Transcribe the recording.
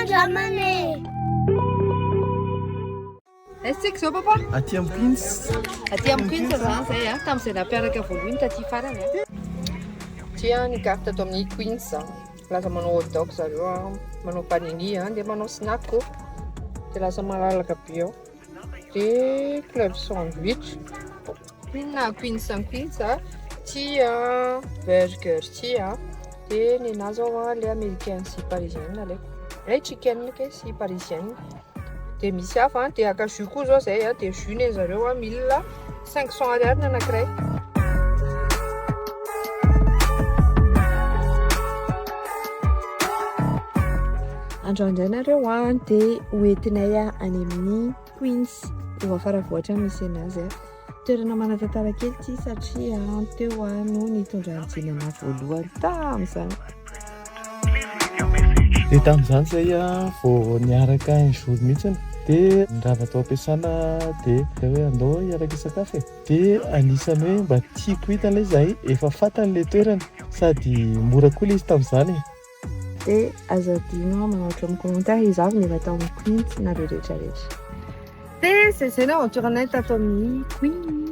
Jamane. Esika zao papa? Aty amin'ny Queens. Aty amin'ny Queens zany zay a, tamin'izay nampiaraka voalohany taty farany a. Tia ny carte ato amin'ny Queens a. Lasa manao hot dog zareo a, manao panini a, dia manao snack koa. Dia lasa malalaka be ao. Dia club sandwich. Na Queens amin'ny Queens a, tia burger tia. Dia ny anazy ao a, le américaine sy parisienne le. Le chicken ke sy parisienne. Dia misy hafa dia aka jus koa zao zay a, dia jus ny zareo a 1500 ariary ny anankiray. Andro andray nareo a, dia hoentinay a any amin'ny Queens eo afaravohatra misy anazy a. Toerana manan-tantara kely ity satria teo a no nitondra anjinana voalohany tamin'izany. Dia tamin'izany zay a, vao niaraka un jour mihitsy dia ny raha natao ampiasana dia hoe andao hiaraka isakafo e. Dia anisany hoe mba tiako hitana izahay efa fantany le toerana sady mora koa le izy tamin'izany e. Dia azo adino manaotra amin'ny commentaire izy avy ny atao amin'ny Queens na rehetrarehetra. Dia c'est là on tournait tato amin'ny Queens.